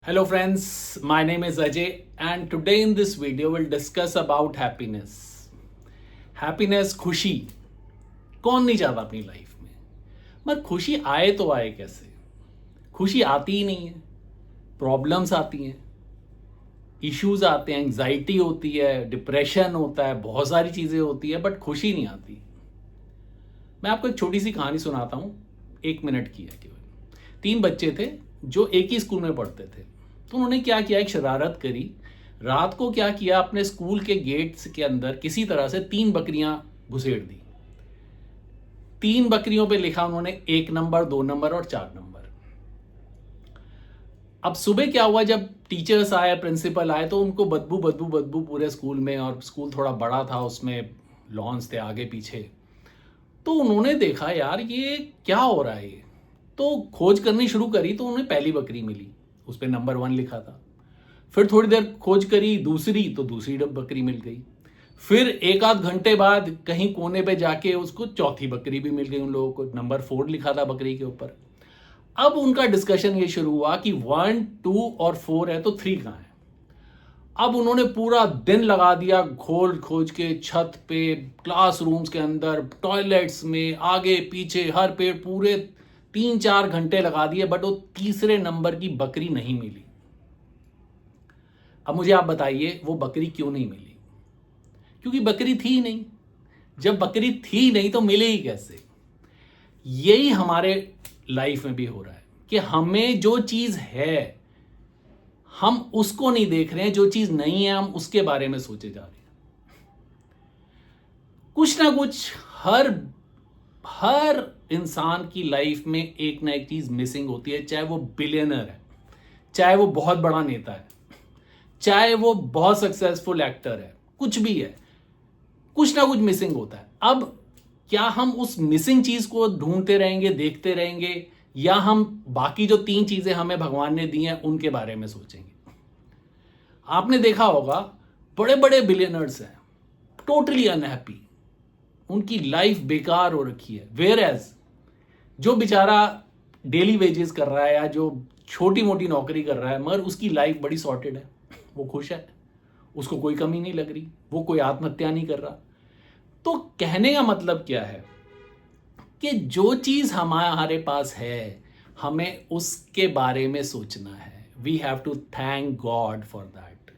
Hello friends, my name is Ajay and today in this video we'll discuss about happiness. Happiness, खुशी कौन नहीं चाहता अपनी life में, मगर खुशी आए तो आए कैसे? खुशी आती ही नहीं है, प्रॉब्लम्स आती हैं, इश्यूज आते हैं, एंग्जाइटी होती है, डिप्रेशन होता है, बहुत सारी चीज़ें होती है बट खुशी नहीं आती। मैं आपको एक छोटी सी कहानी सुनाता हूँ, 1 मिनट की है केवल। 3 बच्चे थे जो एक ही स्कूल में पढ़ते थे। तो उन्होंने क्या किया, एक शरारत करी। रात को क्या किया, अपने स्कूल के गेट्स के अंदर किसी तरह से 3 बकरियां घुसेड़ दी। 3 बकरियों पे लिखा उन्होंने 1 नंबर, 2 नंबर और 4 नंबर। अब सुबह क्या हुआ, जब टीचर्स आए, प्रिंसिपल आए, तो उनको बदबू बदबू बदबू पूरे स्कूल में, और स्कूल थोड़ा बड़ा था, उसमें लॉन्स थे आगे पीछे। तो उन्होंने देखा यार ये क्या हो रहा है ये, तो खोज करनी शुरू करी। तो उन्हें पहली बकरी मिली, उस पर नंबर 1 लिखा था। फिर थोड़ी देर खोज करी दूसरी, तो दूसरी बकरी मिल गई। फिर एक आध घंटे बाद कहीं कोने पे जाके उसको चौथी बकरी भी मिल गई। उन लोगों को नंबर 4 लिखा था बकरी के ऊपर। अब उनका डिस्कशन ये शुरू हुआ कि 1, 2 और 4 है तो 3 कहाँ है। अब उन्होंने पूरा दिन लगा दिया खोज खोज के, छत पे, क्लासरूम्स के अंदर, टॉयलेट्स में, आगे पीछे, हर पेड़, पूरे 3-4 घंटे लगा दिए बट वो तीसरे नंबर की बकरी नहीं मिली। अब मुझे आप बताइए वो बकरी क्यों नहीं मिली? क्योंकि बकरी थी ही नहीं। जब बकरी थी नहीं तो मिले ही कैसे? यही हमारे लाइफ में भी हो रहा है कि हमें जो चीज है हम उसको नहीं देख रहे हैं, जो चीज नहीं है हम उसके बारे में सोचे जा रहे हैं। कुछ ना कुछ हर इंसान की लाइफ में एक ना एक चीज मिसिंग होती है, चाहे वो बिलियनर है, चाहे वो बहुत बड़ा नेता है, चाहे वो बहुत सक्सेसफुल एक्टर है, कुछ भी है, कुछ ना कुछ मिसिंग होता है। अब क्या हम उस मिसिंग चीज को ढूंढते रहेंगे, देखते रहेंगे, या हम बाकी जो 3 चीजें हमें भगवान ने दी हैं उनके बारे में सोचेंगे? आपने देखा होगा बड़े बड़े बिलियनर्स हैं, टोटली अनहैप्पी, उनकी लाइफ बेकार हो रखी है। वेयर एज जो बेचारा डेली वेजेस कर रहा है या जो छोटी मोटी नौकरी कर रहा है, मगर उसकी लाइफ बड़ी सॉर्टेड है, वो खुश है, उसको कोई कमी नहीं लग रही, वो कोई आत्महत्या नहीं कर रहा। तो कहने का मतलब क्या है कि जो चीज हमारे पास है हमें उसके बारे में सोचना है। We have to thank God for that.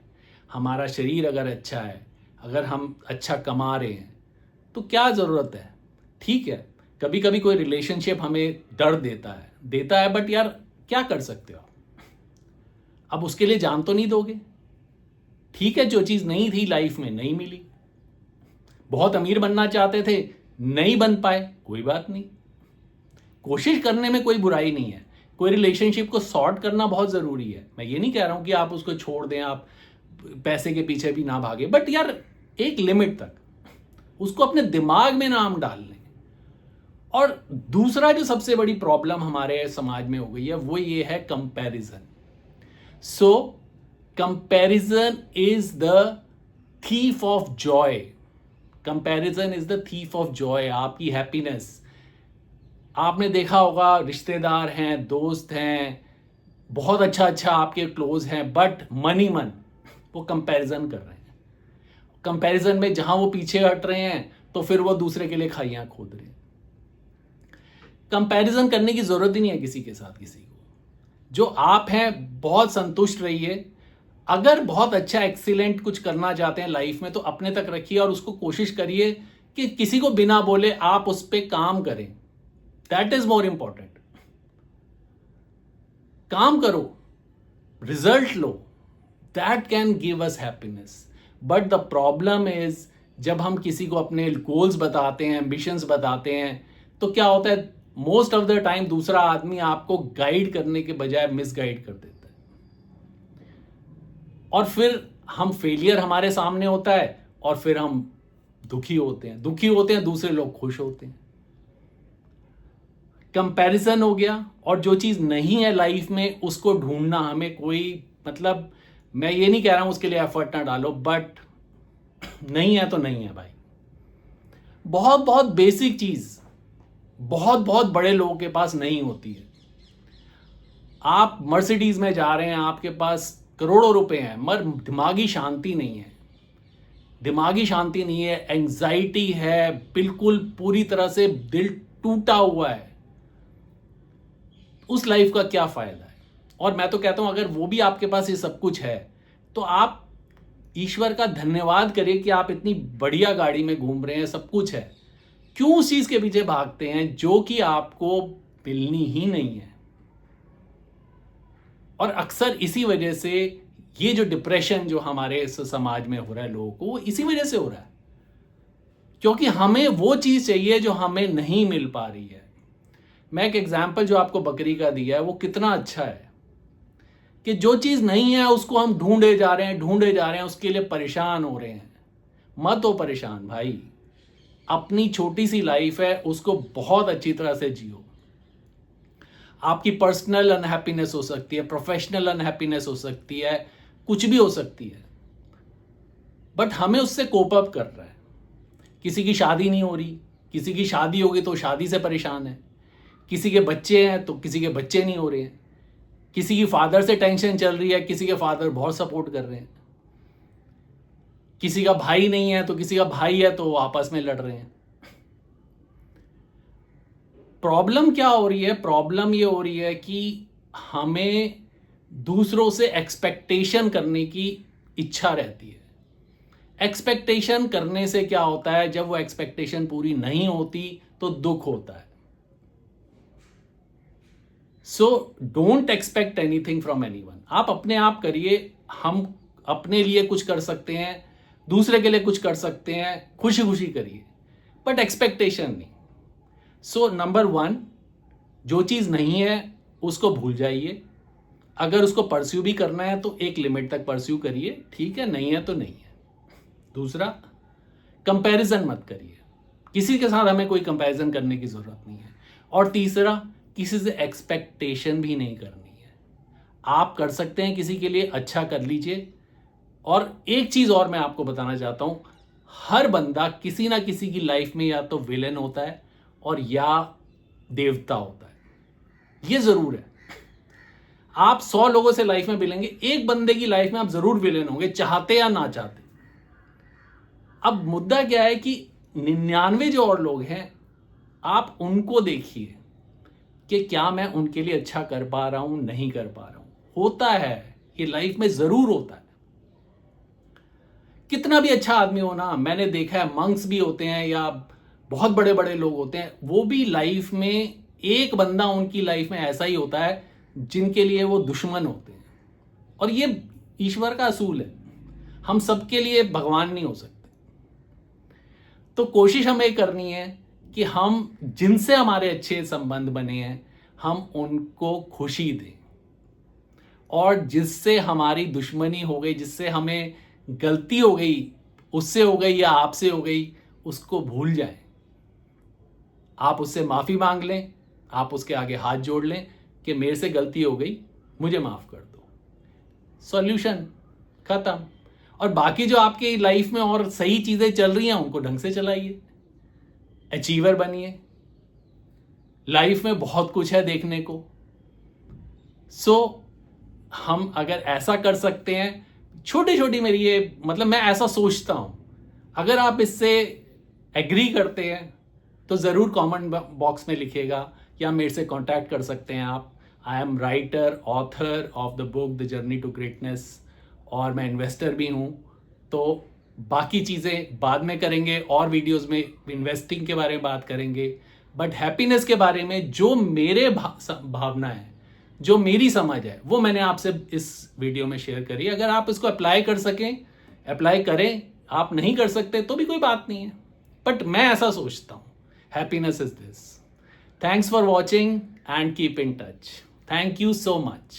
हमारा शरीर अगर अच्छा है, अगर हम अच्छा कमा रहे हैं, तो क्या ज़रूरत है? ठीक है, कभी कभी कोई रिलेशनशिप हमें दर्द देता है बट यार क्या कर सकते हो आप? अब उसके लिए जान तो नहीं दोगे। ठीक है, जो चीज़ नहीं थी लाइफ में नहीं मिली। बहुत अमीर बनना चाहते थे, नहीं बन पाए, कोई बात नहीं, कोशिश करने में कोई बुराई नहीं है। कोई रिलेशनशिप को सॉर्ट करना बहुत ज़रूरी है। मैं ये नहीं कह रहा हूं कि आप उसको छोड़ दें, आप पैसे के पीछे भी ना भागे, बट यार एक लिमिट तक उसको अपने दिमाग में ना हम डाल लें। और दूसरा जो सबसे बड़ी प्रॉब्लम हमारे समाज में हो गई है वो ये है comparison. So comparison is the thief of Joy. Comparison is the thief of Joy, आपकी हैप्पीनेस। आपने देखा होगा रिश्तेदार हैं, दोस्त हैं, बहुत अच्छा आपके क्लोज हैं, बट मन वो कंपैरिजन कर रहे हैं। कंपैरिजन में जहां वो पीछे हट रहे हैं तो फिर वो दूसरे के लिए खाइयां खोद रहे हैं। कंपैरिजन करने की जरूरत ही नहीं है किसी के साथ। किसी को, जो आप हैं बहुत संतुष्ट रहिए। अगर बहुत अच्छा एक्सीलेंट कुछ करना चाहते हैं लाइफ में तो अपने तक रखिए और उसको कोशिश करिए कि किसी को बिना बोले आप उस पर काम करें। That is more important. काम करो, result low, that can give us happiness. But the problem is जब हम किसी को अपने गोल्स बताते हैं, एम्बिशंस बताते हैं, तो क्या होता है, मोस्ट ऑफ द टाइम दूसरा आदमी आपको गाइड करने के बजाय मिसगाइड कर देता है, और फिर हम फेलियर हमारे सामने होता है और फिर हम दुखी होते हैं, दूसरे लोग खुश होते हैं। कंपैरिजन हो गया। और जो चीज नहीं है लाइफ में उसको ढूंढना, हमें कोई मतलब, मैं ये नहीं कह रहा हूं उसके लिए एफर्ट ना डालो, बट नहीं है तो नहीं है भाई। बहुत बहुत बेसिक चीज बहुत बहुत बड़े लोगों के पास नहीं होती है। आप मर्सिडीज में जा रहे हैं, आपके पास करोड़ों रुपए हैं, मगर दिमागी शांति नहीं है, दिमागी शांति नहीं है, एंजाइटी है, बिल्कुल पूरी तरह से दिल टूटा हुआ है, उस लाइफ का क्या फायदा है। और मैं तो कहता हूं अगर वो भी आपके पास ये सब कुछ है तो आप ईश्वर का धन्यवाद करिए कि आप इतनी बढ़िया गाड़ी में घूम रहे हैं, सब कुछ है। क्यों उस चीज के पीछे भागते हैं जो कि आपको मिलनी ही नहीं है। और अक्सर इसी वजह से ये जो डिप्रेशन जो हमारे इस समाज में हो रहा है लोगों को, वो इसी वजह से हो रहा है, क्योंकि हमें वो चीज चाहिए जो हमें नहीं मिल पा रही है। मैं एक एग्जाम्पल जो आपको बकरी का दिया है वो कितना अच्छा है कि जो चीज नहीं है उसको हम ढूंढे जा रहे हैं, उसके लिए परेशान हो रहे हैं। मत हो परेशान भाई, अपनी छोटी सी लाइफ है, उसको बहुत अच्छी तरह से जियो। आपकी पर्सनल अनहैप्पीनेस हो सकती है, प्रोफेशनल अनहैप्पीनेस हो सकती है, कुछ भी हो सकती है, बट हमें उससे कोप अप कर रहा है। किसी की शादी नहीं हो रही, किसी की शादी होगी तो शादी से परेशान है, किसी के बच्चे हैं तो किसी के बच्चे नहीं हो रहे हैं, किसी की फादर से टेंशन चल रही है, किसी के फादर बहुत सपोर्ट कर रहे हैं, किसी का भाई नहीं है तो किसी का भाई है तो आपस में लड़ रहे हैं। प्रॉब्लम क्या हो रही है? प्रॉब्लम ये हो रही है कि हमें दूसरों से एक्सपेक्टेशन करने की इच्छा रहती है। एक्सपेक्टेशन करने से क्या होता है, जब वो एक्सपेक्टेशन पूरी नहीं होती तो दुख होता है। So don't expect anything from anyone. आप अपने आप करिए, हम अपने लिए कुछ कर सकते हैं, दूसरे के लिए कुछ कर सकते हैं, खुशी खुशी करिए, बट एक्सपेक्टेशन नहीं। सो नंबर 1, जो चीज नहीं है उसको भूल जाइए। अगर उसको परस्यू भी करना है तो एक लिमिट तक परस्यू करिए, ठीक है, नहीं है तो नहीं है। दूसरा, कंपैरिजन मत करिए, किसी के साथ हमें कोई कंपैरिजन करने की जरूरत नहीं है। और तीसरा, किसी से एक्सपेक्टेशन भी नहीं करनी है। आप कर सकते हैं किसी के लिए, अच्छा कर लीजिए। और एक चीज और मैं आपको बताना चाहता हूं, हर बंदा किसी ना किसी की लाइफ में या तो विलेन होता है और या देवता होता है, ये जरूर है। आप 100 लोगों से लाइफ में मिलेंगे, एक बंदे की लाइफ में आप जरूर विलेन होंगे, चाहते या ना चाहते। अब मुद्दा क्या है कि 99 जो और लोग हैं, आप उनको देखिए कि क्या मैं उनके लिए अच्छा कर पा रहा हूं, नहीं कर पा रहा हूं। होता है, ये लाइफ में जरूर होता है। कितना भी अच्छा आदमी हो ना, मैंने देखा है मंक्स भी होते हैं या बहुत बड़े बड़े लोग होते हैं, वो भी लाइफ में एक बंदा उनकी लाइफ में ऐसा ही होता है जिनके लिए वो दुश्मन होते हैं। और ये ईश्वर का असूल है, हम सबके लिए भगवान नहीं हो सकते। तो कोशिश हमें करनी है कि हम जिनसे हमारे अच्छे संबंध बने हैं हम उनको खुशी दें, और जिससे हमारी दुश्मनी हो गई, जिससे हमें गलती हो गई, उससे हो गई या आपसे हो गई, उसको भूल जाएं। आप उससे माफी मांग लें, आप उसके आगे हाथ जोड़ लें कि मेरे से गलती हो गई, मुझे माफ कर दो। सॉल्यूशन खत्म। और बाकी जो आपकी लाइफ में और सही चीजें चल रही हैं उनको ढंग से चलाइए, अचीवर बनिए। लाइफ में बहुत कुछ है देखने को। हम अगर ऐसा कर सकते हैं, छोटी छोटी मेरी ये मतलब मैं ऐसा सोचता हूं, अगर आप इससे एग्री करते हैं तो जरूर कमेंट बॉक्स में लिखिएगा या मेरे से कांटेक्ट कर सकते हैं आप। I am writer, author of the book the journey to greatness, और मैं इन्वेस्टर भी हूं। तो बाकी चीज़ें बाद में करेंगे, और वीडियोस में इन्वेस्टिंग के बारे में बात करेंगे, बट हैप्पीनेस के बारे में जो मेरे भावना है, जो मेरी समझ है, वो मैंने आपसे इस वीडियो में शेयर करी। अगर आप इसको अप्लाई कर सकें, अप्लाई करें। आप नहीं कर सकते तो भी कोई बात नहीं है, बट मैं ऐसा सोचता हूं, happiness is this. Thanks for watching and keep in touch. Thank you so much.